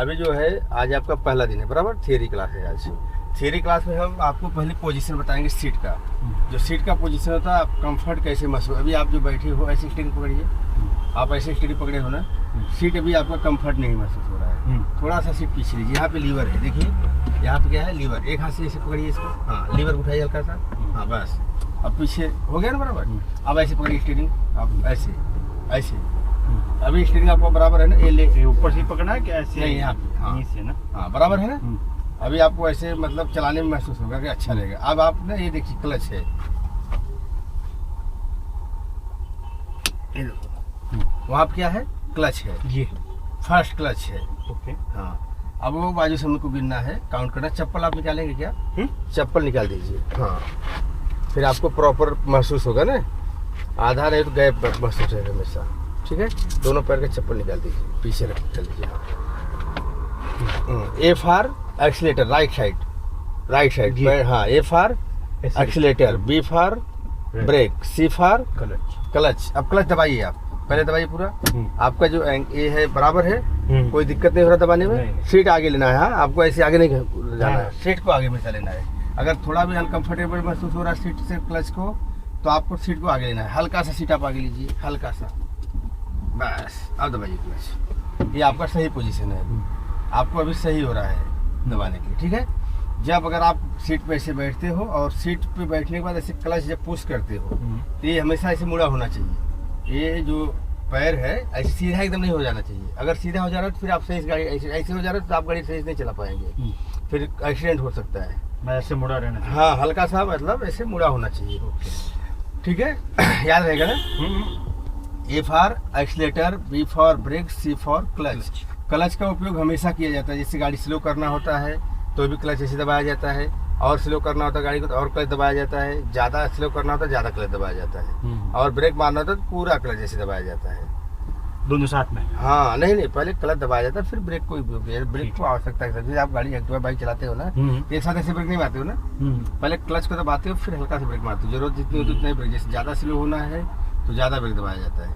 अभी जो है आज आपका पहला दिन है बराबर, थियरी क्लास है आज। थियरी क्लास में हम आपको पहले पोजीशन बताएंगे सीट का। जो सीट का पोजीशन होता है, आप कंफर्ट कैसे महसूस, अभी आप जो बैठे हो ऐसे स्टीयरिंग पकड़िए, आप ऐसे स्टीयरिंग पकड़े हो ना, सीट अभी आपका कंफर्ट नहीं महसूस हो रहा है। थोड़ा सा सीट पीछे लीजिए, यहाँ पे लीवर है, देखिए यहाँ पे क्या है, लीवर। एक हाथ से ऐसे पकड़िए इसको, हाँ लीवर उठाइए हल्का सा, हाँ बस। अब पीछे हो गया ना बराबर। अब ऐसे पकड़िए स्टीयरिंग, अब ऐसे ऐसे। अभी स्टीयरिंग आपको बराबर है ना, ये ऊपर से पकड़ना है क्या ऐसे? नहीं, यहाँ पे, हाँ नीचे ना, हाँ बराबर है ना। अभी आपको ऐसे मतलब चलाने में महसूस होगा कि अच्छा लगेगा। अब आप ना ये देखिए क्लच है, ये देखो वहाँ पे क्या है, क्लच है, ये फर्स्ट क्लच है। ओके हाँ, अब वो बाजू से हमको गिनना है, काउंट करना। चप्पल आप निकालेंगे क्या? चप्पल निकाल दीजिए, हाँ। फिर आपको प्रॉपर महसूस होगा ना, आधा नहीं तो गैप महसूस है हमेशा। ठीक है, दोनों पैर के चप्पल निकाल दीजिए, पीछे रख चल लीजिए। A for accelerator, right side, right side. हाँ, A for accelerator, B for brake, C for clutch. अब क्लच दबाइए, आप पहले दबाइए पूरा। आपका जो ए है बराबर है, कोई दिक्कत नहीं हो रहा दबाने में। सीट आगे लेना है, हाँ आपको ऐसे आगे नहीं जाना है, सीट को आगे में लेना है। अगर थोड़ा भी अनकंफर्टेबल महसूस हो रहा है सीट से क्लच को, तो आपको सीट को आगे लेना है। हल्का सा सीट आप आगे लीजिए, हल्का सा, बस। अब दबाइए क्लच, ये आपका सही पोजीशन है, आपको अभी सही हो रहा है दबाने के लिए। ठीक है, जब अगर आप सीट पे ऐसे बैठते हो और सीट पे बैठने के बाद ऐसे क्लच जब पुश करते हो, तो ये हमेशा ऐसे मुड़ा होना चाहिए। ये जो पैर है ऐसे सीधा एकदम नहीं हो जाना चाहिए। अगर सीधा हो जा रहा है तो फिर आप सही गाड़ी, ऐसे हो जा रहा है तो आप गाड़ी सही नहीं चला पाएंगे, फिर एक्सीडेंट हो सकता है। मैं ऐसे मुड़ा रहना चाहिए। हाँ, हल्का सा मतलब ऐसे मुड़ा होना चाहिए। ठीक है, याद रहेगा ना। A for accelerator, B for brake, C for clutch. Clutch का उपयोग हमेशा किया जाता है, जैसे गाड़ी स्लो करना होता है तो भी क्लच ऐसे दबाया जाता है, और स्लो करना होता है गाड़ी को तो और क्लच दबाया जाता है, ज़्यादा स्लो करना होता है ज़्यादा क्लच दबाया जाता है, और ब्रेक मारना होता है तो पूरा क्लच ऐसे दबाया जाता है, दोनों साथ में। हाँ, नहीं पहले क्लच दबाया जाता है फिर ब्रेक को उपयोग किया। ब्रेक को आवश्यकता है, जैसे आप गाड़ी एक्टिवा बाइक चलाते हो ना, एक साथ ऐसे ब्रेक नहीं मारते हो ना, पहले क्लच को दबाते हो फिर हल्का से ब्रेक मारते हो। जरूरत जितनी होती उतना ही ब्रेक, जैसे ज़्यादा स्लो होना है तो ज़्यादा ब्रेक दबाया जाता है,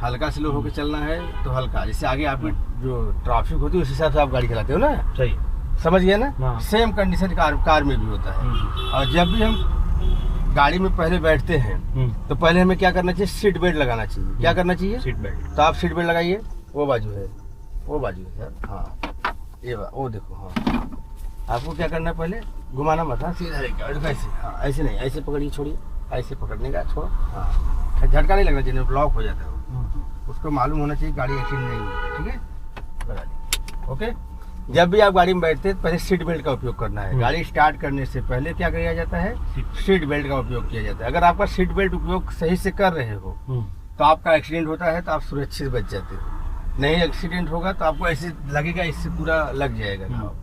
हल्का स्लो होकर चलना है तो हल्का। जैसे आगे आपकी जो ट्रैफिक होती है उस हिसाब से आप गाड़ी चलाते हो ना, सही समझ गया ना। सेम कंडीशन कार में भी होता है। और जब भी हम गाड़ी में पहले बैठते हैं तो पहले हमें क्या करना चाहिए, सीट बेल्ट लगाना चाहिए। क्या करना चाहिए? Seat belt. तो आप सीट बेल्ट लगाइए, वो बाजू है, वो बाजू है सर, हाँ ये वो देखो। हाँ, आपको क्या करना है, पहले घुमाना मत, हाँ सीधा लेकर ऐसे, हाँ ऐसे नहीं, ऐसे पकड़िए, छोड़िए, ऐसे पकड़ने का छोड़ो, हाँ झटका नहीं लगना चाहिए, ब्लॉक हो जाता है वो, उसको मालूम होना चाहिए गाड़ी एक्सीडेंट नहीं हुई। ठीक है, लगा दी। ओके, जब भी आप गाड़ी में बैठते हैं पहले सीट बेल्ट का उपयोग करना है। गाड़ी स्टार्ट करने से पहले क्या किया जाता है, सीट बेल्ट का उपयोग किया जाता है। अगर आपका सीट बेल्ट उपयोग सही से कर रहे हो तो आपका एक्सीडेंट होता है तो आप सुरक्षित बच जाते हो। नहीं एक्सीडेंट होगा तो आपको ऐसे लगेगा, इससे पूरा लग जाएगा घाव।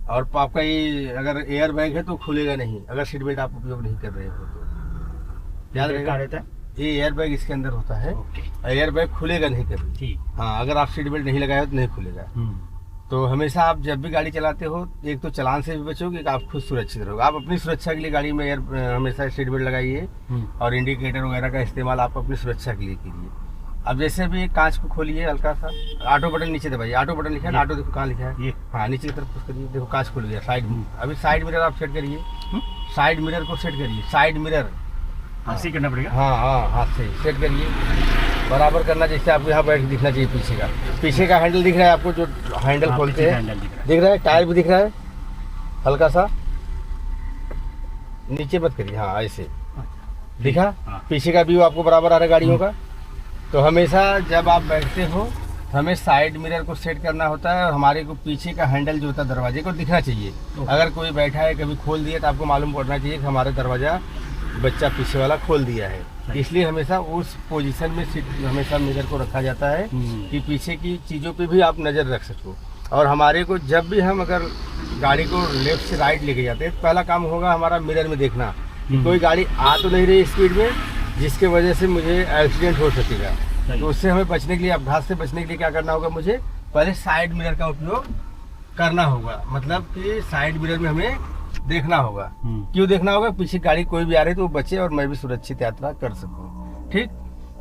और आपका ये अगर एयर बैग है तो खुलेगा नहीं, अगर सीट बेल्ट आप उपयोग नहीं कर रहे हो तो। याद रहेगा, ये एयर बैग इसके अंदर होता है, एयर बैग खुलेगा नहीं कभी। हाँ, अगर आप सीट बेल्ट नहीं लगाए हो तो नहीं खुलेगा। तो हमेशा आप जब भी गाड़ी चलाते हो, एक तो चालान से भी बचोगे, आप खुद सुरक्षित रहोगे। आप अपनी सुरक्षा के लिए गाड़ी में हमेशा सीट बेल्ट लगाइए, और इंडिकेटर वगैरह का इस्तेमाल आप अपनी सुरक्षा के लिए कीजिए। अब जैसे भी कांच को खोलिए हल्का सा, ऑटो बटन नीचे दबाइए, ऑटो बटन लिखा है ना, ऑटो देखो कहाँ लिखा है, ये हाँ नीचे की तरफ पुश करिए, देखो कांच खुल गया साइड में। अभी साइड मिरर आप सेट करिए, साइड मिरर को सेट करिए, साइड मिरर ऐसे करना पड़ेगा। हाँ, हाथ से सेट करिए, बराबर करना, जैसे आपको यहाँ बैठ के दिखना चाहिए। पीछे का हैंडल दिख रहा है आपको, जो हैंडल खोलते हैं दिख रहा है, टायर भी दिख रहा है, हल्का सा नीचे मत करिए, हाँ ऐसे दिखा। पीछे का व्यू आपको बराबर आ रहा है गाड़ियों का। तो हमेशा जब आप बैठते हो हमें साइड मिरर को सेट करना होता है, और हमारे को पीछे का हैंडल जो होता है दरवाजे को दिखना चाहिए। अगर कोई बैठा है कभी खोल दिया तो आपको मालूम पड़ना चाहिए कि हमारा दरवाजा बच्चा पीछे वाला खोल दिया है। इसलिए हमेशा उस पोजीशन में सीट हमेशा मिरर को रखा जाता है कि पीछे की चीज़ों पे भी आप नज़र रख सको। और हमारे को जब भी हम अगर गाड़ी को लेफ्ट से राइट लेके जाते हैं, पहला काम होगा हमारा मिरर में देखना कि कोई गाड़ी आ तो नहीं रही स्पीड में जिसके वजह से मुझे एक्सीडेंट हो सकेगा। तो उससे हमें बचने के लिए, अपघात से बचने के लिए क्या करना होगा, मुझे पहले साइड मिरर का उपयोग करना होगा। मतलब कि साइड मिरर में हमें देखना होगा। क्यों देखना होगा, पीछे गाड़ी कोई भी आ रही है तो वो बचे और मैं भी सुरक्षित यात्रा कर सकूं। ठीक,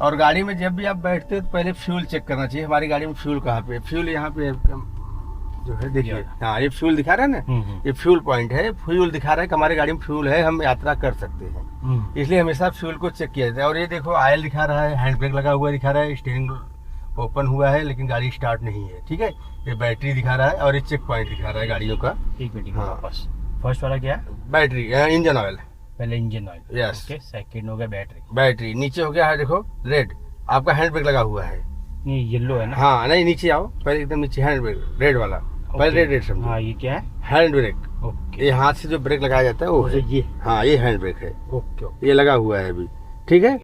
और गाड़ी में जब भी आप बैठते हो तो पहले फ्यूल चेक करना चाहिए, हमारी गाड़ी में फ्यूल कहाँ पे है। फ्यूल यहाँ पे जो है देखिए, हाँ ये फ्यूल दिखा रहा है ना, ये फ्यूल पॉइंट है, फ्यूल दिखा रहा है कि हमारी गाड़ी में फ्यूल है, हम यात्रा कर सकते हैं, इसलिए हमेशा फ्यूल को चेक किया जाता है। और ये देखो ऑयल दिखा रहा है, हैंड ब्रेक लगा हुआ दिखा रहा है, स्टीयरिंग ओपन हुआ है लेकिन गाड़ी स्टार्ट नहीं है, ठीक है। ये बैटरी दिखा रहा है और ये चेक पॉइंट दिखा रहा है गाड़ियों का। एक मिनट हाँ। वापस, फर्स्ट वाला क्या है? बैटरी, इंजन ऑयल, पहले engine oil, yes. Okay, second हो गया बैटरी। बैटरी नीचे हो गया है, देखो रेड, आपका हैंड ब्रेक लगा हुआ है, नहीं येलो है ना? हाँ नहीं नीचे आओ, पहले एकदम नीचे हैंड ब्रेक रेड वाला, पहले रेड समझो। हाँ ये क्या है? हैंड ब्रेक, ओके, ये हाथ से जो ब्रेक लगाया जाता है वो है ये, हाँ ये हैंड ब्रेक है, ओके ओके, ये लगा हुआ है अभी, ठीक है।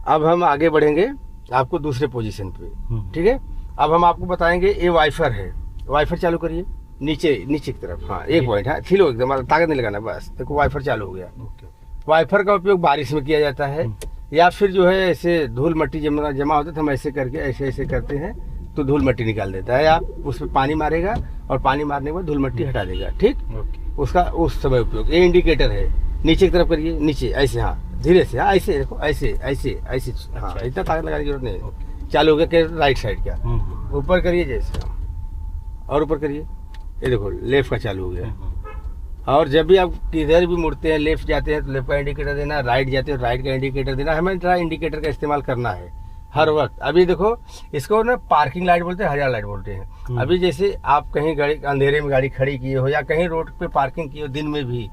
अब हम आगे बढ़ेंगे आपको दूसरे पोजीशन पे, ठीक है। अब हम आपको बताएंगे ये वाइफर है, वाइफर चालू करिए, नीचे नीचे की तरफ, हाँ एक पॉइंट है, खिलो एकदम, ताकत नहीं लगाना, बस देखो वाइफर चालू हो गया। ओके, वाइफर का उपयोग बारिश में किया जाता है, या फिर जो है ऐसे धूल मट्टी जमा होता है तो हम ऐसे करके ऐसे ऐसे करते हैं तो धूल मट्टी निकाल देता है, आप उसमें पानी मारेगा और पानी मारने के बाद धूल मट्टी हटा देगा, ठीक। उसका उस समय उपयोग। ये इंडिकेटर है, नीचे की तरफ करिए, नीचे ऐसे, हाँ धीरे से, हाँ ऐसे देखो, ऐसे ऐसे ऐसे, हाँ इतना ताकत लगाने की जरूरत नहीं है। चालू हो गया राइट साइड का, ऊपर करिए जैसे, और ऊपर करिए, ये देखो लेफ्ट का चालू हो गया। और जब भी आप किधर भी मुड़ते हैं, लेफ्ट जाते हैं तो लेफ्ट का इंडिकेटर देना, राइट जाते हैं तो राइट का इंडिकेटर देना, हमें थोड़ा इंडिकेटर का इस्तेमाल करना है हर वक्त। अभी देखो इसको ना पार्किंग लाइट बोलते हैं, हरियाणा लाइट बोलते हैं। अभी जैसे आप कहीं गाड़ी अंधेरे में गाड़ी खड़ी किए हो या कहीं रोड पे पार्किंग की हो दिन में भी,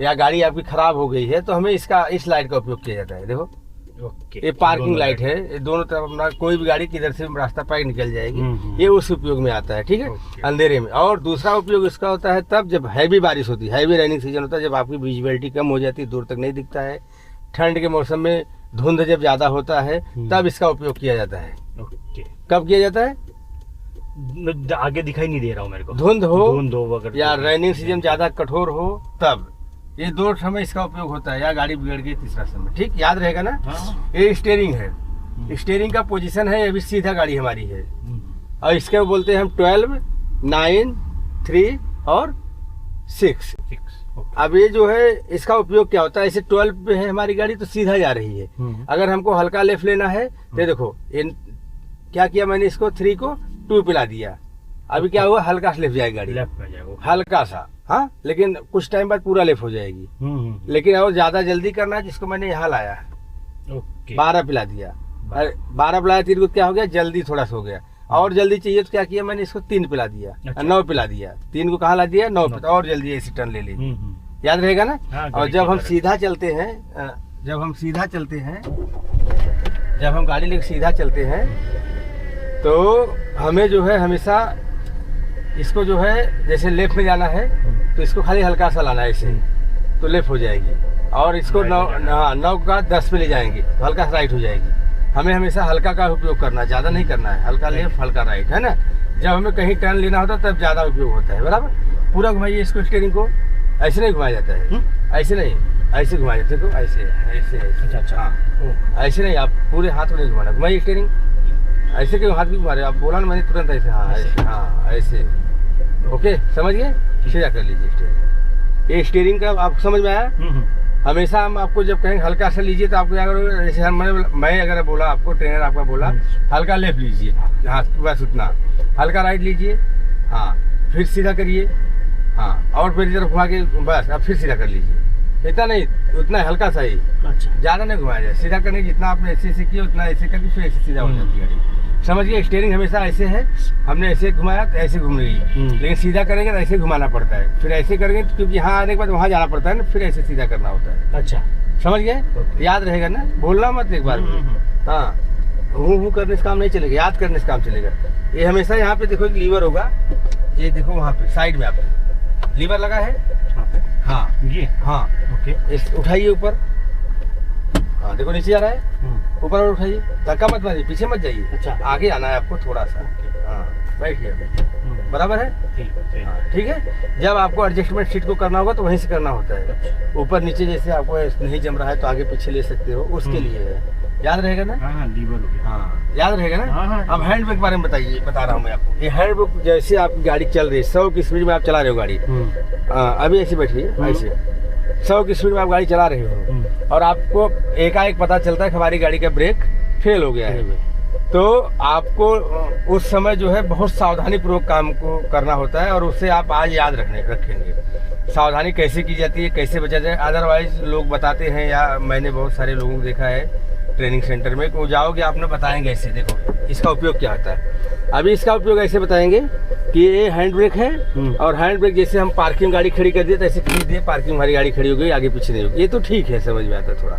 या गाड़ी आपकी खराब हो गई है तो हमें इस लाइट का उपयोग किया जाता है। देखो ओके, ये पार्किंग लाइट है, ये दोनों तरफ अपना कोई भी गाड़ी किधर से रास्ता पाई निकल जाएगी, ये उस उपयोग में आता है, ठीक है, अंधेरे में। और दूसरा उपयोग इसका होता है तब जब हैवी बारिश होती है, हैवी रेनिंग सीजन होता है, जब आपकी विजिबिलिटी कम हो जाती है, दूर तक नहीं दिखता है, ठंड के मौसम में धुंध जब ज्यादा होता है तब इसका उपयोग किया जाता है। ओके, कब किया जाता है? आगे दिखाई नहीं दे रहा हूँ मेरे को, धुंध हो अगर या रेनिंग सीजन ज्यादा कठोर हो तब, ये दो समय इसका उपयोग होता है, या गाड़ी बिगड़ गई तीसरा समय, ठीक, याद रहेगा ना। हाँ। ये स्टीयरिंग है, स्टीयरिंग का पोजीशन है, ये भी सीधा गाड़ी हमारी है, और इसके बोलते हैं हम 12, 9, 3 और 6। अब ये जो है इसका उपयोग क्या होता है, ऐसे 12 पे है हमारी गाड़ी तो सीधा जा रही है, अगर हमको हल्का लेफ्ट लेना है तो देखो क्या किया मैंने, इसको 3 को 2 पिला दिया, अभी क्या हुआ, हल्का सा लेफ्ट जाएगी गाड़ी, लेफ्ट में जाएगा हल्का सा, हाँ, लेकिन कुछ टाइम बाद पूरा लेफ्ट हो जाएगी। लेकिन और ज्यादा जल्दी करना है जिसको मैंने यहाँ लाया, ओके, 12 पिला दिया, 12 पिलाया, 3 को क्या हो गया, जल्दी थोड़ा सा हो गया, और जल्दी चाहिए तो क्या किया मैंने, इसको 3 पिला दिया, 9 पिला दिया, 3 को कहाँ ला दिया, 9 पे, और जल्दी ऐसी टर्न ले ली, याद रहेगा ना। और जब हम सीधा चलते हैं, जब हम गाड़ी लेकर सीधा चलते हैं तो हमें जो है हमेशा इसको जो है जैसे लेफ्ट में जाना है तो इसको खाली हल्का सा लाना है ऐसे, तो लेफ्ट हो जाएगी, और इसको 9 का 10 पे ले जाएंगे तो हल्का सा राइट हो जाएगी। हमें हमेशा हल्का का उपयोग करना है, ज़्यादा नहीं करना है, हल्का लेफ्ट हल्का राइट, है ना। जब हमें कहीं टर्न लेना होता है तब ज़्यादा उपयोग होता है, बराबर। पूरा घुमाइए इसको, स्टीयरिंग को ऐसे नहीं घुमाया जाता है, ऐसे नहीं, ऐसे घुमाया जाता है, देखो ऐसे ऐसे ऐसे, अच्छा हाँ, ऐसे नहीं, आप पूरे हाथ में नहीं घुमाना, घुमाइए स्टीयरिंग, ऐसे क्यों हाथ भी घुमा रहे हो आप, बोला ना मैंने तुरंत ऐसे, हाँ ऐसे, हाँ ऐसे, ओके, समझ गए, सीधा कर लीजिए स्टीयरिंग। ये स्टीयरिंग का आपको समझ में आया। हमेशा हम आपको जब कहें हल्का सा लीजिए तो आपको अगर जैसे मैं अगर बोला आपको, ट्रेनर आपका बोला हल्का लेफ्ट लीजिए, हाँ बस उतना, हल्का राइट लीजिए, हाँ फिर सीधा करिए, हाँ, और फिर इधर घुमा के बस अब फिर सीधा कर लीजिए, इतना नहीं, उतना हल्का सा ही, अच्छा, ज़्यादा नहीं घुमाया जाए। सीधा करने जितना आपने ऐसे ऐसे किया उतना ऐसे करके फिर ऐसे सीधा हो जाती है गाड़ी, समझ गए। स्टीयरिंग हमेशा ऐसे है, हमने ऐसे घुमाया तो ऐसे घूम रही है, लेकिन सीधा करेंगे तो ऐसे घुमाना पड़ता है, फिर ऐसे करेंगे क्योंकि यहाँ आने के बाद वहाँ जाना पड़ता है ना, फिर ऐसे सीधा करना होता है। अच्छा, समझ गए, याद रहेगा ना, बोलना मत एक बार, हाँ, हूँ करने से काम नहीं चलेगा, याद करने से काम चलेगा। ये हमेशा यहाँ पे देखो एक लीवर होगा, ये देखो वहाँ पे साइड में आप लीवर लगा है, हाँ ये, हाँ ओके, इस उठाइए ऊपर, हाँ देखो नीचे जा रहा है, ऊपर और उठाइए, धक्का मत मारिए, पीछे मत जाइए, अच्छा आगे आना है आपको थोड़ा सा, हाँ बैठिए, बराबर है, ठीक है। जब आपको एडजस्टमेंट सीट को करना होगा तो वहीं से करना होता है, ऊपर नीचे जैसे आपको नहीं जम रहा है तो आगे पीछे ले सकते हो, उसके लिए है, याद रहेगा ना। हाँ लीवर हो गया, हाँ याद रहेगा ना। अब हैंड ब्रेक के बारे में बताइए, बता रहा हूँ मैं आपको। ये हैंड ब्रेक जैसे आपकी गाड़ी चल रही है 100 की स्पीड में आप चला रहे हो गाड़ी, अभी ऐसे बैठिए, ऐसे 100 की स्पीड में आप गाड़ी चला रहे हो और आपको एकाएक पता चलता है कि हमारी गाड़ी का ब्रेक फेल हो गया है, तो आपको उस समय जो है बहुत सावधानी पूर्वक काम को करना होता है, और उससे आप आज याद रखेंगे सावधानी कैसे की जाती है, कैसे बचा जाए। अदरवाइज लोग बताते हैं, या मैंने बहुत सारे लोगों को देखा है ट्रेनिंग सेंटर में, वो जाओगे आपने बताएंगे ऐसे, देखो इसका उपयोग क्या होता है। अभी इसका उपयोग ऐसे बताएंगे कि ये हैंड ब्रेक है, और हैंड ब्रेक जैसे हम पार्किंग गाड़ी खड़ी कर दिए तो ऐसे खींच दिए, पार्किंग हमारी गाड़ी खड़ी हो गई, आगे पीछे नहीं होगी, ये तो ठीक है, समझ में आता है थोड़ा।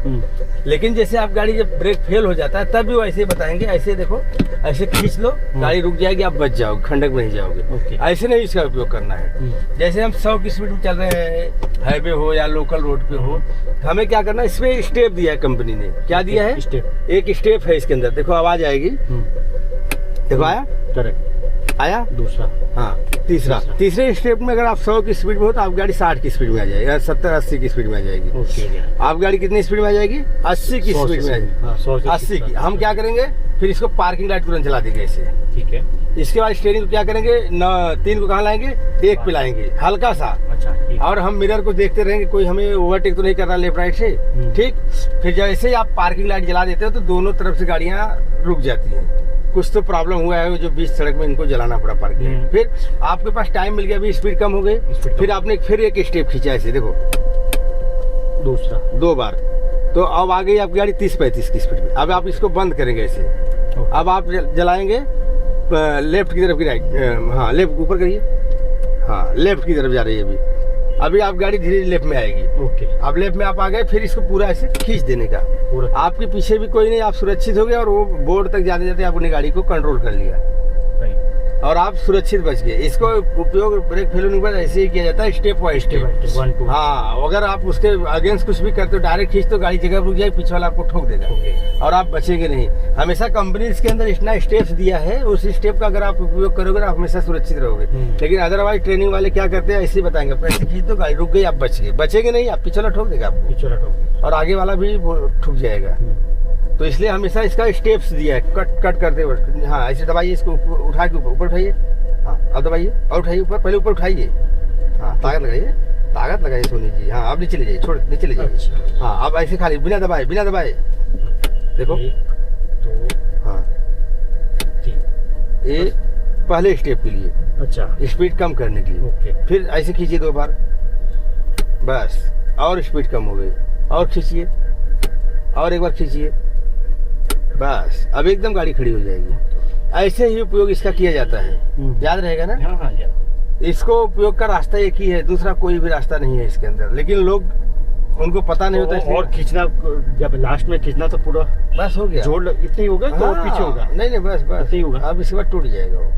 लेकिन जैसे आप गाड़ी जब ब्रेक फेल हो जाता है तब भी वो ऐसे बताएंगे, ऐसे देखो, ऐसे खींच लो, गाड़ी रुक जाएगी, आप बच जाओगे, खंडक में नहीं जाओगे। ऐसे नहीं इसका उपयोग करना है। जैसे हम 100 की स्पीड में चल रहे हैं, हाईवे हो या लोकल रोड पे हो, हमें क्या करना है, इसमें स्टेप दिया है कंपनी ने। क्या दिया है? स्टेप। एक स्टेप है इसके अंदर, देखो आवाज आएगी, देखो आया, करेक्ट आया। दूसरा, हाँ, तीसरे स्टेप में अगर आप 100 की स्पीड में हो तो आप गाड़ी 60 की स्पीड में आ जाएगी, 70-80 की स्पीड में आ जाएगी। ओके। आप गाड़ी कितनी स्पीड में आ जाएगी? 80 की स्पीड में आ जाएगी। 80 की। हम क्या करेंगे, फिर इसको पार्किंग लाइट तुरंत चला देंगे ऐसे, ठीक है। इसके बाद स्टीयरिंग को क्या करेंगे, 3 को कहाँ लाएंगे, 1 पे लाएंगे, हल्का सा। अच्छा, और हम मिरर को देखते रहेंगे कोई हमें ओवरटेक तो नहीं कर रहा लेफ्ट राइट से, ठीक। फिर जैसे ही आप पार्किंग लाइट जला देते हो तो दोनों तरफ से गाड़ियाँ रुक जाती हैं। कुछ तो प्रॉब्लम हुआ है जो बीच सड़क में इनको जलाना पड़ा पार्किंग। फिर आपके पास टाइम मिल गया, अभी स्पीड कम हो गई, फिर आपने फिर एक स्टेप खींचा ऐसे, देखो दूसरा, 2 बार, तो अब आ गई आपकी गाड़ी 30-35 की स्पीड में। अब आप इसको बंद करेंगे ऐसे, अब आप जलाएंगे लेफ्ट की तरफ की राइट, हाँ लेफ्ट ऊपर करिए, हाँ लेफ्ट की तरफ जा रही है अभी आप गाड़ी धीरे धीरे लेफ्ट में आएगी। ओके। अब लेफ्ट में आप आ गए, फिर इसको पूरा ऐसे खींच देने का, पूरा आपके पीछे भी कोई नहीं, आप सुरक्षित हो गए, और वो बोर्ड तक जाते जाते आपने गाड़ी को कंट्रोल कर लिया और आप सुरक्षित बच गए। इसको उपयोग ब्रेक फेल होने के बाद ऐसे ही किया जाता है, स्टेप बाय स्टेप। हाँ, अगर आप उसके अगेंस्ट कुछ भी करते हो, डायरेक्ट खींच तो गाड़ी जगह रुक जाएगी, पीछे वाला आपको ठोक देगा और आप बचेंगे नहीं। हमेशा कंपनी इसके अंदर इतना स्टेप्स दिया है, उस स्टेप का अगर आप उपयोग करोगे तो आप हमेशा सुरक्षित रहोगे। लेकिन अदरवाइज ट्रेनिंग वाले क्या करते हैं, ऐसे ही बताएंगे, ऐसे खींच दो, गाड़ी रुक गई, आप बच गए, बचेंगे नहीं, आप पीछे वाला ठोक देगा आपको, पीछे वाला ठोक, और आगे वाला भी ठुक जाएगा। तो इसलिए हमेशा इसका स्टेप्स दिया है, कट करते वक्त। हाँ, ऐसे दबाइए, इसको उठा के ऊपर उठाइए, हाँ अब दबाइए और उठाइए ऊपर, पहले ऊपर उठाइए, हाँ ताकत लगाइए सोनी जी। हाँ अब नीचे ले जाइए, छोड़ नीचे ले जाइए। हाँ अब ऐसे खाली बिना दबाए देखो, हाँ ये पहले स्टेप के लिए, अच्छा स्पीड कम करने के लिए। फिर ऐसे खींचिए 2 बार, बस, और स्पीड कम हो गई, और खींचिए, और एक बार खींचिए, बस, अब एकदम गाड़ी खड़ी हो जाएगी। ऐसे ही उपयोग इसका किया जाता है, याद रहेगा ना? हाँ, इसको उपयोग का रास्ता एक ही है, दूसरा कोई भी रास्ता नहीं है इसके अंदर, लेकिन लोग उनको पता नहीं होता। और खींचना, जब लास्ट में खींचना तो पूरा बस हो गया, जोड़ इतना ही होगा, तो पीछे होगा नहीं, बस इतना ही होगा, अब इसके बाद टूट जाएगा वो।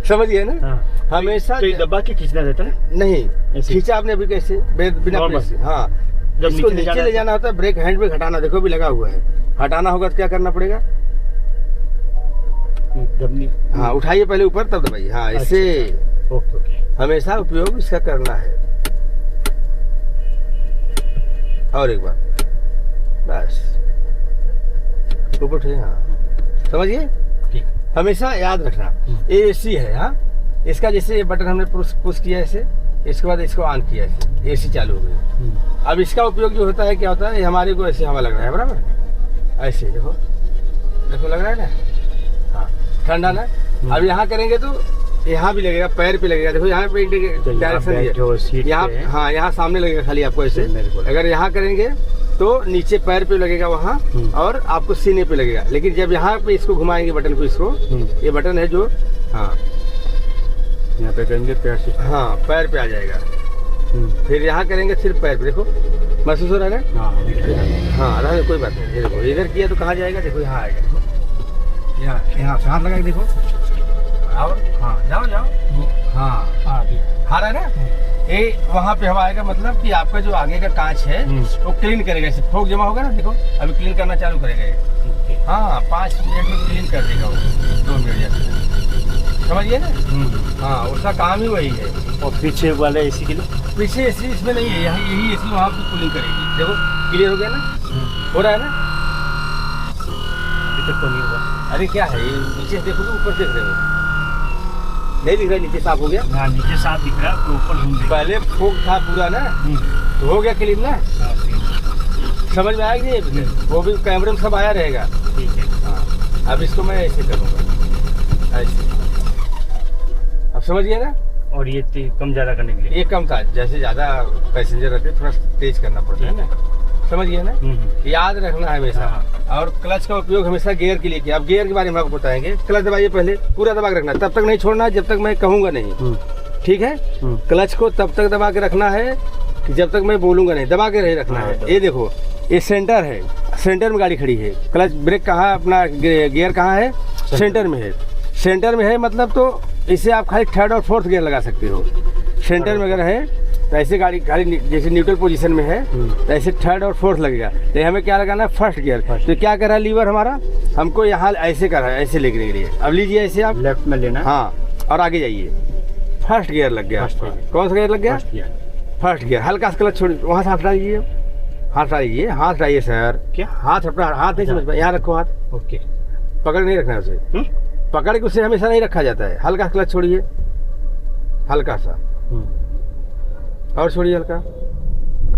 समझ गए ना? हमेशा तो दबा के खींचना रहता है, नहीं खींचा आपने अभी कैसे, बिना प्रेस। हाँ, जब नीचे ले जाना होता है, ब्रेक हैंड ब्रेक हटाना, देखो भी लगा हुआ है, हटाना होगा तो क्या करना पड़ेगा, हाँ उठाइए पहले ऊपर, तब दबाइए। हाँ, इससे हमेशा उपयोग इसका करना है। और एक बार, बस ऊपर उठाइए, हाँ समझिए, हमेशा याद रखना। ये एसी है, हाँ इसका जैसे ये बटन हमने पुश किया ऐसे, इसके बाद इसको ऑन किया ऐसे, एसी चालू हो गई। अब इसका उपयोग जो होता है, क्या होता है, हमारे को ऐसे हवा लग रहा है, बराबर ऐसे देखो लग रहा है ना, हाँ ठंडा ना। अब यहाँ करेंगे तो यहाँ भी लगेगा, पैर पे लगेगा, देखो यहाँ पे डायरेक्शन है, यहाँ हाँ यहाँ सामने लगेगा खाली आपको ऐसे। अगर यहाँ करेंगे तो नीचे पैर पे लगेगा वहाँ, और आपको सीने पे लगेगा। लेकिन जब यहाँ पे इसको घुमाएंगे बटन को, इसको ये बटन है जो, हाँ यहाँ पे करेंगे पैर से, हाँ पैर पे आ जाएगा। फिर यहाँ करेंगे सिर्फ पैर पे, देखो महसूस हो रहा है ना? हाँ रहा, कोई बात नहीं। देखो इधर किया तो कहाँ जाएगा, देखो यहाँ आएगा, यहाँ हाथ लगा के देखो, और हाँ जाओ हाँ रहा है ना, ये वहाँ पे हवा आएगा, मतलब कि आपका जो आगे का कांच है वो क्लीन करेगा, ऐसे फोक जमा होगा ना, देखो अभी क्लीन करना चालू करेगा ये। हाँ 5 मिनट में क्लीन कर देगा वो, 2 मिनट जैसे, समझिए ना? हाँ उसका काम ही वही है। और पीछे वाले एसी के लिए, पीछे एसी इसमें नहीं है, यहाँ यही एसी वहाँ पे कूलिंग करेगी। देखो क्लियर हो गया ना, हो रहा है ना? अभी तक तो नहीं हुआ। अरे क्या है, नीचे देखो तो ऊपर देख रहे हो, नहीं दिख रहा, नीचे साफ हो गया। हाँ नीचे साफ दिख रहा है, तो ऊपर घूम रहा है। पहले फोक था पूरा ना, तो हो गया क्लीन ना, समझ में आया कि नहीं? वो भी कैमरे में सब आया रहेगा। ठीक है। हाँ अब इसको मैं ऐसे करूँगा, ऐसे। अब समझ गया ना। और ये कम ज़्यादा करने के लिए ये कम था, जैसे ज़्यादा पैसेंजर रहते थोड़ा तेज करना पड़ता है ना, समझ गया ना। याद रखना है हमेशा। और क्लच का उपयोग हमेशा गियर के लिए किया। अब गियर के बारे में आपको बताएंगे। क्लच दबाइए पहले, पूरा दबा के रखना, तब तक नहीं छोड़ना जब तक मैं कहूँगा नहीं, ठीक है। क्लच को तब तक दबा के रखना है कि जब तक मैं बोलूँगा नहीं, दबा के नहीं रखना है। ये देखो, ये सेंटर है, सेंटर में गाड़ी खड़ी है। क्लच ब्रेक कहाँ, अपना गियर कहाँ है, सेंटर में है। सेंटर में है मतलब तो इससे आप खाली थर्ड और फोर्थ गियर लगा सकते हो। सेंटर में अगर है तो ऐसे गाड़ी खाली जैसे न्यूट्रल पोजीशन में है तो ऐसे थर्ड और फोर्थ लगेगा। तो हमें क्या लगाना है, फर्स्ट गियर। तो क्या कर रहा है लीवर हमारा, हमको यहाँ ऐसे कर रहा है, ऐसे लेने के लिए। अब लीजिए ऐसे आप लेफ्ट में लेना, हाँ, और आगे जाइए। फर्स्ट गियर लग गया। कौन सा गियर लग गया, फर्स्ट गियर। हल्का सा क्लच छोड़िए, वहाँ से हाथ डालिए, हाथ डालिए, हाथ डालिए सर। क्या हाथ, अपना हाथ नहीं समझ पाए, यहाँ रखो हाथ। ओके, पकड़ नहीं रखना है उसे, पकड़ के उससे हमेशा नहीं रखा जाता है। हल्का क्लच छोड़िए, हल्का सा, और छोड़िए, हल्का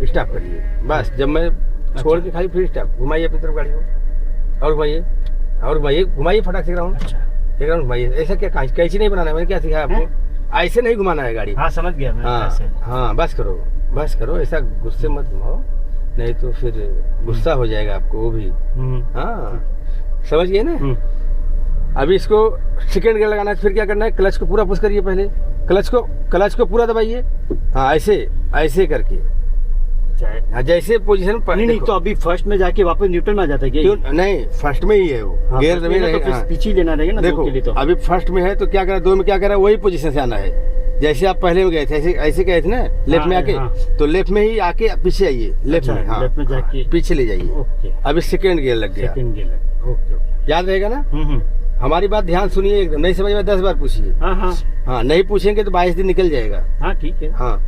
स्टॉप करिए। बस जब मैं छोड़ के खाली फिर स्टॉप, घुमाइए अपनी तरफ गाड़ी को, और घुमाइए, और घुमाइए, घुमाइए फटाक से राउंड। एक राउंड घुमाइए। ऐसा क्या, कैंची नहीं बनाना है, मैंने क्या सिखाया आपको, ऐसे नहीं घुमाना है गाड़ी। हाँ समझ गया मैं। हाँ, बस करो, बस करो, ऐसा गुस्से मत घुमाओ, नहीं तो फिर गुस्सा हो जाएगा आपको वो भी। हाँ समझ गए ना। अभी इसको सेकेंड गियर लगाना है, फिर क्या करना है, क्लच को पूरा पुश करिए पहले, क्लच को पूरा दबाइए। हाँ ऐसे, ऐसे करके, हाँ जैसे पोजीशन पर। नहीं तो अभी फर्स्ट में जाके वापस न्यूट्रल में आ जाता है क्या? क्यों नहीं, फर्स्ट में ही है वो। गियर तो पीछे लेना रहेगा ना। देखो तो अभी फर्स्ट में है तो क्या करा, दो में क्या करा, वही पोजीशन से आना है। जैसे आप पहले में गए थे ऐसे, ऐसे गए थे ना लेफ्ट में आके, तो लेफ्ट में ही आके पीछे आइए, लेफ्ट में, हाँ लेफ्ट में जाके पीछे ले जाइए। अभी सेकेंड गियर लग गया, याद रहेगा ना। हमारी बात ध्यान सुनिए, एकदम नहीं समझ में 10 बार पूछिए। हाँ नहीं पूछेंगे तो 22 दिन निकल जाएगा। हाँ ठीक है। हाँ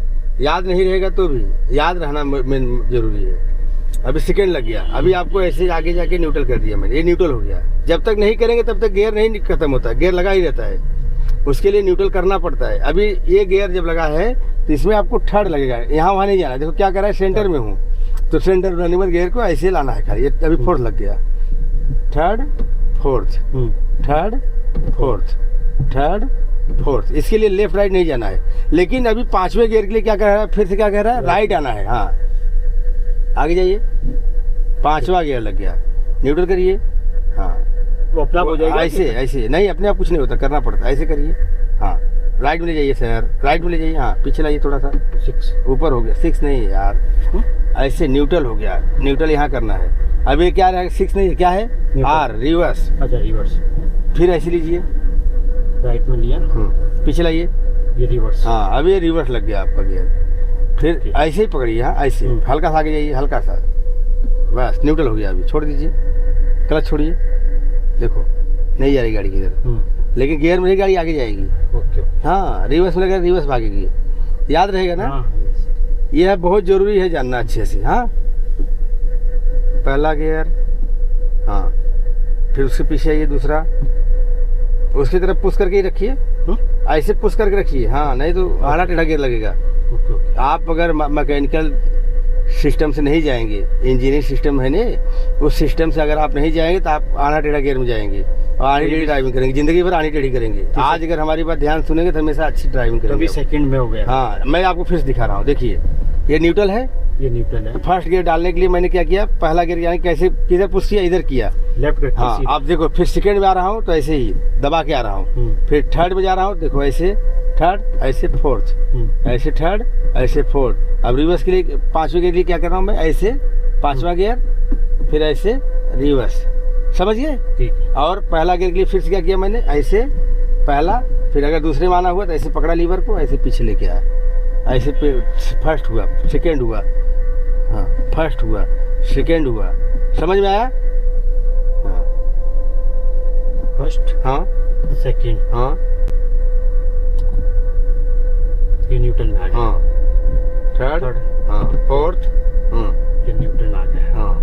याद नहीं रहेगा तो भी याद रहना जरूरी है। अभी सेकेंड लग गया। अभी आपको ऐसे आगे जाके न्यूट्रल कर दिया मैंने, ये न्यूट्रल हो गया। जब तक नहीं करेंगे तब तक गियर नहीं खत्म होता, गियर लगा ही रहता है, उसके लिए न्यूट्रल करना पड़ता है। अभी ये गियर जब लगा है तो इसमें आपको थर्ड लगेगा, यहाँ वहाँ नहीं जाना। देखो क्या कर रहा है, सेंटर में हूँ तो सेंटर रनिंग गियर को ऐसे लाना है खाली। अभी फोर्थ लग गया, third fourth, third fourth, third fourth. इसके लिए लेफ्ट राइट नहीं जाना है। लेकिन अभी पांचवें गियर के लिए क्या कह रहा है, फिर से क्या कह रहा है, राइट आना है। हाँ आगे जाइए, पांचवा गियर लग गया, न्यूट्रल करिए। हाँ वो अपना हो जाएगा। ऐसे ऐसे नहीं, अपने आप कुछ नहीं होता, करना पड़ता है। ऐसे करिए, हाँ राइट में ले जाइए सर, राइट में ले जाइए। हाँ पीछे लाइए थोड़ा सा, 6 ऊपर हो गया, 6 नहीं यार, ऐसे न्यूट्रल हो गया, न्यूट्रल यहाँ करना है। अभी क्या रहेगा, 6 नहीं, क्या है, आर, रिवर्स। अच्छा रिवर्स, फिर ऐसे लीजिए, राइट में लिया, पीछे लाइए, ये रिवर्स। हाँ अभी ये रिवर्स लग गया आपका गियर। फिर ऐसे ही पकड़िए, हाँ ऐसे हल्का सा आगे जाइए, हल्का सा, बस न्यूट्रल हो गया। अभी छोड़ दीजिए, क्लच छोड़िए, देखो नहीं जा रही गाड़ी किधर, लेकिन गियर में ही गाड़ी आगे जाएगी। ओके हाँ रिवर्स में लगा, रिवर्स भागेगी, याद रहेगा ना। यह बहुत जरूरी है जानना अच्छे से। हाँ पहला गियर, हाँ फिर उसके पीछे आइए दूसरा, उसकी तरफ पुश करके ही रखिए, ऐसे पुश करके रखिए। हाँ नहीं तो आड़ा टेढ़ा गियर लगेगा। आप अगर मैकेनिकल सिस्टम से नहीं जाएंगे, इंजीनियरिंग सिस्टम है ना, उस सिस्टम से अगर आप नहीं जाएंगे तो आप आड़ा टेढ़ा गियर में जाएंगे और आनी टेढ़ी ड्राइविंग करेंगे, जिंदगी भर आनी टेढ़ी करेंगे। आज अगर हमारी बात ध्यान सुनेंगे तो हमेशा अच्छी ड्राइविंग करेंगे। तो सेकंड में हो गया। हाँ मैं आपको फिर से दिखा रहा हूँ, देखिए ये न्यूट्रल है, ये न्यूट्रल है। फर्स्ट गियर डालने के लिए मैंने क्या किया, पहला गियर यानी कैसे, किधर पुश किया, इधर किया, लेफ्ट। हाँ आप देखो, फिर सेकंड में आ रहा हूँ तो ऐसे ही दबा के आ रहा हूँ, फिर थर्ड में जा रहा हूँ, देखो ऐसे थर्ड, ऐसे फोर्थ, ऐसे थर्ड, ऐसे फोर्थ। अब रिवर्स के लिए, पांचवें गियर के लिए क्या कर रहा हूँ मैं, ऐसे पांचवा गियर, फिर ऐसे रिवर्स, समझ गए। ठीक। और पहला गियर के लिए फिर से क्या किया मैंने, ऐसे पहला, फिर अगर दूसरे में आना हुआ तो ऐसे पकड़ा लीवर को, ऐसे पीछे लेके आया, ऐसे फर्स्ट हुआ, सेकेंड हुआ, हाँ फर्स्ट हुआ, सेकेंड हुआ, समझ में आया। हाँ फर्स्ट, हाँ सेकेंड, हाँ ये न्यूट्रल में आ गया, हाँ थर्ड, हाँ फोर्थ, ये न्यूट्रल में आ गया, हाँ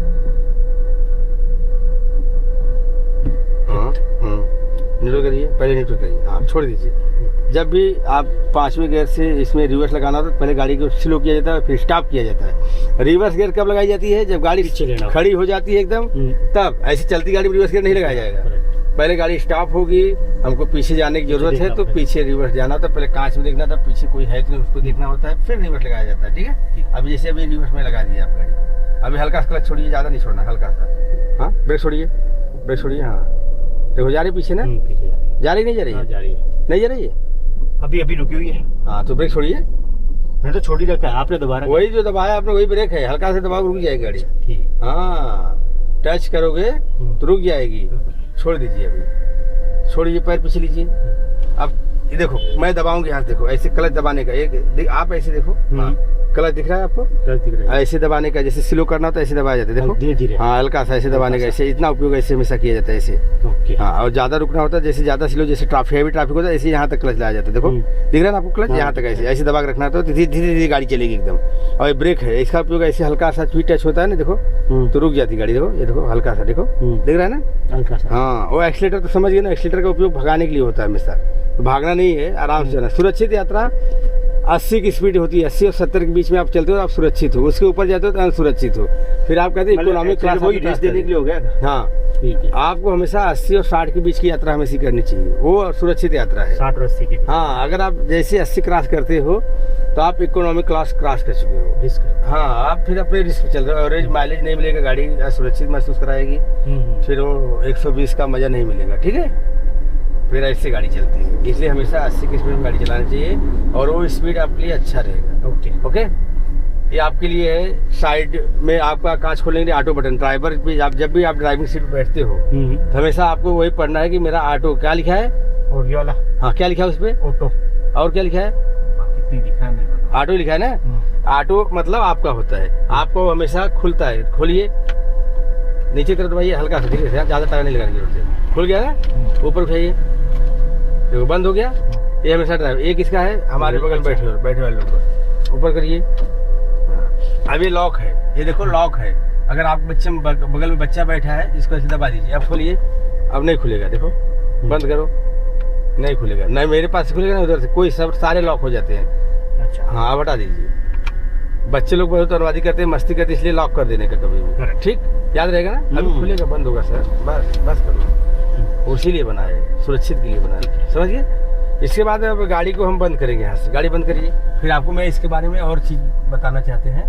हाँ न्यूट्रल करिए, पहले न्यूट्रल करिए, हाँ छोड़ दीजिए। जब भी आप पांचवें गियर से इसमें रिवर्स लगाना हो तो पहले गाड़ी को स्लो किया जाता है, फिर स्टॉप किया जाता है। रिवर्स गियर कब लगाई जाती है, जब गाड़ी खड़ी हो जाती है एकदम, तब। ऐसी चलती गाड़ी में रिवर्स गियर नहीं लगाया जाएगा। पहले गाड़ी स्टॉप होगी, हमको पीछे जाने की जरूरत है तो पीछे रिवर्स जाना होता है, पहले कांच में देखना था पीछे कोई है कि नहीं उसको देखना होता है, फिर रिवर्स लगाया जाता है। ठीक है, अभी जैसे अभी रिवर्स में लगा दिया आप गाड़ी, अभी हल्का सा क्लच छोड़िए, ज़्यादा नहीं छोड़ना, हल्का सा। हाँ ब्रेक छोड़िए, ब्रेक छोड़िए। हाँ देखो जा रही पीछे ना, जा रही नहीं जा रही है, नहीं जा रही है, अभी अभी रुकी हुई है। हाँ तो ब्रेक छोड़िए, मैं तो छोड़ ही रखा है, आपने दोबारा वही जो दबाया आपने वही ब्रेक है, हल्का से दबाओ रुक जाएगी गाड़ी। ठीक। हाँ टच करोगे तो रुक जाएगी, छोड़ दीजिए, अभी छोड़िए, पैर पीछे लीजिए। अब ये देखो मैं दबाऊंगी, हाथ देखो ऐसे क्लच दबाने का, एक आप ऐसे देखो, हाँ क्लच दिख रहा है आपको, क्लच दिख रहा है, ऐसे दबाने का, जैसे स्लो करना होता है ऐसे दबाया जाता है, देखो धीरे धीरे, हाँ हल्का सा ऐसे दबाने का, ऐसे इतना उपयोग ऐसे हमेशा किया जाता है ऐसे। हाँ और ज्यादा रुकना होता है, जैसे ज्यादा स्लो, जैसे ट्रैफिक हैवी ट्रैफिक होता है ऐसे यहाँ तक क्लच लाया जाता है, देखो दिख रहा है ना आपको क्लच, यहाँ तक ऐसे ऐसे दबा के रखना है तो धीरे धीरे गाड़ी चलेगी एकदम। और ये ब्रेक है, इसका उपयोग ऐसे हल्का सा स्पीड टच होता है ना, देखो तो रुक जाती गाड़ी, देखो ये देखो हल्का सा, देखो दिख रहा है ना हल्का सा। हाँ वो एक्सीलेटर तो समझ गए ना, एक्सीलेटर का उपयोग भगाने के लिए होता है हमेशा, तो भागना नहीं है, आराम से जाना। सुरक्षित यात्रा 80 की स्पीड होती है, 80 और 70 के बीच में आप चलते हो आप सुरक्षित हो, उसके ऊपर जाते हो तो अनसुरक्षित हो। फिर आप कहते हैं इकोनॉमिक क्लास वही रेस देने के लिए हो गया। हाँ ठीक है, आपको हमेशा 80 और 60 के बीच की यात्रा हमेशा करनी चाहिए, वो सुरक्षित यात्रा है। 60 और 80 के बीच। हाँ अगर आप जैसे 80 क्रॉस करते हो तो आप इकोनॉमिक क्लास क्रॉस कर चुके हो, रिस्क। हाँ आप फिर अपने रिस्क पे चल रहे हो, एवरेज माइलेज नहीं मिलेगा, गाड़ी असुरक्षित महसूस कराएगी, फिर वो 120 का मजा नहीं मिलेगा। ठीक है, फिर ऐसे गाड़ी चलती है, इसलिए हमेशा 80 की स्पीड में गाड़ी चलानी चाहिए और वो स्पीड आपके लिए अच्छा रहेगा। ओके ओके, ये आपके लिए है। साइड में आपका कांच खोलेंगे ऑटो बटन, ड्राइवर भी आप जब भी आप ड्राइविंग सीट पर बैठते हो तो हमेशा आपको वही पढ़ना है कि मेरा ऑटो क्या लिखा है, और ये वाला हाँ क्या लिखा है उस पर, ऑटो, और क्या लिखा है, कितनी लिखा है, ऑटो लिखा है ना। ऑटो मतलब आपका होता है, आपको हमेशा खुलता है, खोलिए नीचे तरफ दबाइए हल्का सा, धीरे से, ज़्यादा टाइम नहीं लगाने की जरूरत है, खुल गया ना, ऊपर उठाइए, देखो बंद हो गया। ये हमेशा ड्राइवर, एक इसका है हमारे बगल बैठे वाले लोग, ऊपर करिए। अब ये लॉक है, ये देखो लॉक है, अगर आप बच्चे बगल में बच्चा बैठा है इसको ऐसे दबा दीजिए, अब खोलिए, अब नहीं खुलेगा, देखो बंद करो, नहीं खुलेगा, नहीं मेरे पास से खुलेगा ना उधर से, कोई सब सारे लॉक हो जाते हैं। अच्छा हाँ अब हटा दीजिए, बच्चे लोग बहुत बर्बादी करते हैं, मस्ती करते हैं, इसलिए लॉक कर देने का कभी भी, ठीक याद रहेगा ना। अभी खुलेगा बंद होगा सर, बस करो, उसी लिए बना है, सुरक्षित के लिए बना है, समझिए। इसके बाद अब गाड़ी को हम बंद करेंगे, यहाँ से गाड़ी बंद करिए, फिर आपको मैं इसके बारे में और चीज़ बताना चाहते हैं,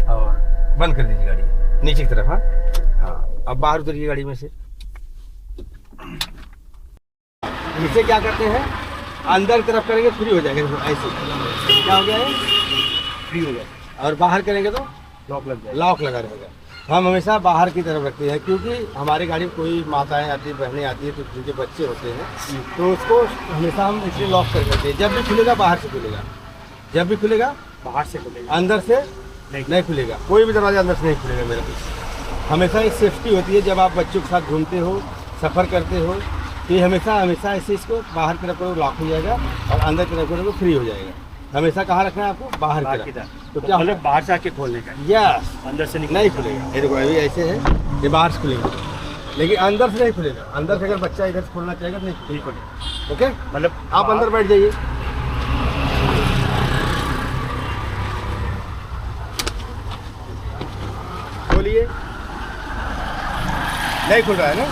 और बंद कर दीजिए गाड़ी नीचे की तरफ। हाँ हाँ अब बाहर उतरिए गाड़ी में से, नीचे क्या करते हैं अंदर की तरफ करेंगे फ्री हो जाएगा, ऐसे क्या हो गया है, फ्री हो गया, और बाहर करेंगे तो लॉक लग जाएगा, लॉक लगा रहेगा। हम हमेशा बाहर की तरफ रखते हैं, क्योंकि हमारी गाड़ी में कोई माताएं आती है, बहनें आती है, तो जिनके बच्चे होते हैं तो उसको हमेशा हम इसलिए लॉक कर देते हैं, जब भी खुलेगा बाहर से खुलेगा, जब भी खुलेगा बाहर से खुलेगा, अंदर से नहीं खुलेगा, कोई भी दरवाजा अंदर से नहीं खुलेगा मेरा पीछे। हमेशा एक सेफ्टी होती है, जब आप बच्चों के साथ घूमते हो, सफ़र करते हो, तो ये हमेशा ऐसे इसको बाहर की तरफ लॉक हो जाएगा और अंदर की तरफ फ्री हो जाएगा। हमेशा कहाँ रखना है आपको, बाहर की तरफ, तो क्या मतलब बाहर से आके खोलने का, यस, अंदर से नहीं खुलेगा। ये देखो अभी ऐसे है, ये बाहर से खुलेगा, लेकिन अंदर से नहीं खुलेगा, अंदर से अगर बच्चा इधर से खोलना चाहेगा तो नहीं खुलेगा। ओके, मतलब आप अंदर बैठ जाइए, खोलिए, नहीं खुल रहा है ना,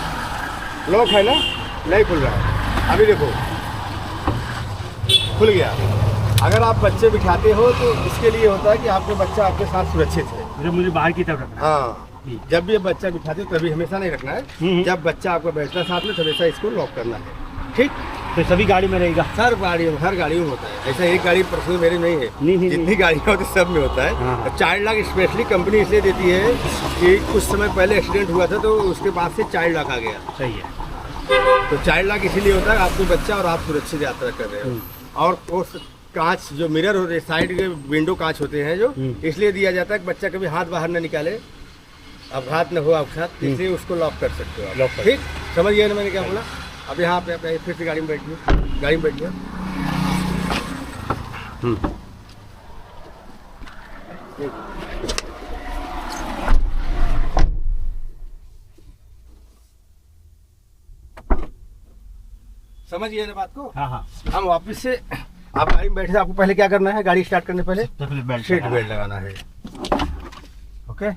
लॉक है ना, नहीं खुल रहा है, अभी देखो खुल गया। अगर आप बच्चे बिठाते हो तो इसके लिए होता है कि आपके बच्चा आपके साथ सुरक्षित है, मुझे बाहर की तरफ रखना है। हाँ, जब भी बच्चा बिठाते हो तभी, हमेशा नहीं रखना है, जब बच्चा आपका बैठता है साथ में हमेशा इसको लॉक करना है, ठीक। तो सभी गाड़ी में रहेगा, हर गाड़ी में होता है, ऐसा एक गाड़ी पर्सनल मेरी नहीं है, जितनी गाड़ियाँ होती सब में होता है। चाइल्ड लॉक स्पेशली कंपनी इसलिए देती है कि कुछ समय पहले एक्सीडेंट हुआ था तो उसके बाद से चाइल्ड लॉक आ गया। सही है, तो चाइल्ड लॉक इसीलिए होता है आपको बच्चा और आप सुरक्षित यात्रा कर रहे हो। और वो कांच जो मिरर होते हैं, साइड के विंडो कांच होते हैं जो, इसलिए दिया जाता है कि बच्चा कभी हाथ बाहर न निकाले, अपघात न हो आपके साथ, इसलिए उसको लॉक कर सकते हो आप, ठीक। समझ गए ना मैंने क्या बोला। अब यहाँ पे फिर से गाड़ी में बैठिए, गाड़ी में बैठिए, समझ गए ना बात को। हाँ हाँ, हम वापस से, आप गाड़ी में बैठे, आपको पहले क्या करना है, गाड़ी स्टार्ट करने पहले सीट बेल्ट लगाना है। ओके,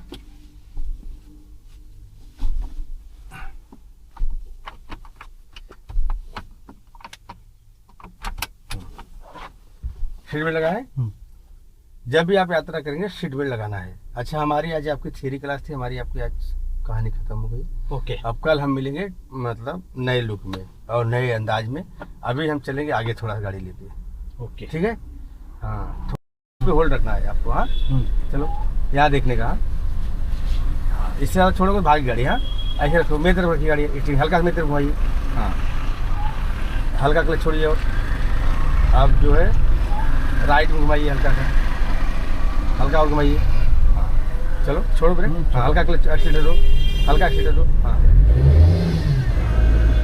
सीट बेल्ट लगाए। जब भी आप यात्रा करेंगे सीट बेल्ट लगाना है। अच्छा, हमारी आज आपकी थियरी क्लास थी, हमारी आपकी आज कहानी खत्म हो गई। ओके, अब कल हम मिलेंगे मतलब नए लुक में और नए अंदाज में। अभी हम चलेंगे आगे थोड़ा गाड़ी लेते। ओके, ठीक है। हाँ, थोड़ा होल्ड रखना है आपको। हाँ, चलो यहाँ देखने का। हाँ, इससे ज़्यादा छोड़ोगे भागी गाड़ी। हाँ, ऐसे रखो, मेरी तरफ रखी गाड़ी, हल्का मेरी तरफ घुमाइए। हाँ, हल्का क्लच छोड़िए और आप जो है राइट में घुमाइए, हल्का सा, हल्का और घुमाइए। हाँ, चलो छोड़ो ब्रेक। हाँ, हल्का क्लच एक्सीटर दो, हल्का एक्सीटर दो। हाँ,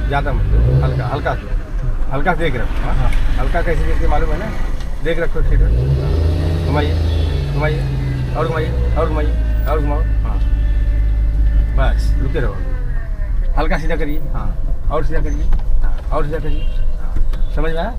ज़्यादा मत, हल्का हल्का दो, हल्का देख रखो। हाँ, हल्का कैसे देखते मालूम है ना, देख रखो एक्सीटर। घुमाइए घुमाइए और घुमाइए और घुमाइए और घुमाओ। हाँ, बस रुके रहो। हल्का सीधा करिए। हाँ, और सीधा करिए। हाँ, और सीधा करिए। हाँ, समझ में आया?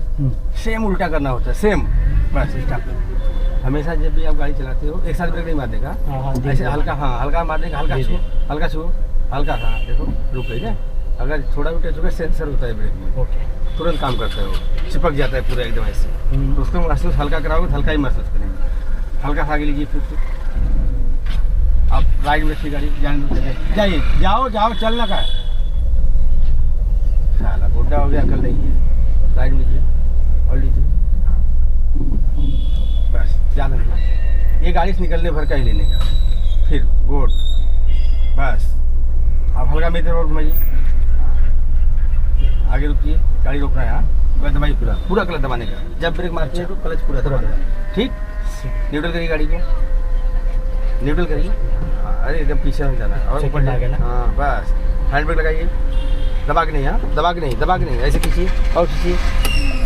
सेम उल्टा करना होता है, सेम। Bus stop. हमेशा जब भी आप गाड़ी चलाते हो एक साथ ब्रेक नहीं मारने का। ऐसे हल्का, हाँ हल्का मारने का, हल्का छुओ, हल्का छुओ, हल्का। हाँ, देखो रुक गई है। अगर थोड़ा भी टच होगा सेंसर होता है ब्रेक में। ओके, तुरंत काम करता है वो, चिपक जाता है पूरा एकदम ऐसे। तो उसको महसूस हल्का कराओगे तो हल्का ही महसूस करेंगे। हल्का खा के लीजिए फिर से। आप राइट में रखिए गाड़ी, जाइए, जाओ जाओ, चलना का है। साला बुढ़ा हो गया, अकल नहीं है। राइट में लीजिए और लीजिए। बस ज़्यादा नहीं, ये गाड़ी से निकलने भर का ही लेने का। फिर गुड, बस आप हल्का मेरी तरफ घुमाइए। आगे रुकिए, गाड़ी रोकना है। हाँ, क्लच दबाइए, पूरा पूरा क्लच दबाने का। जब ब्रेक मारते हैं तो क्लच पूरा दबाने का। ठीक, न्यूट्रल करिए गाड़ी को, न्यूट्रल करिए। हाँ, अरे एकदम पीछे में जाना है और ऊपर जाएगा ना। हाँ, बस हैंड ब्रेक लगाइए, दबा के नहीं। हाँ, दबा के नहीं, दबा के नहीं, ऐसे खींचिए और खींचिए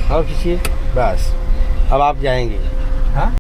और खींचिए। बस अब आप जाएंगे। हाँ।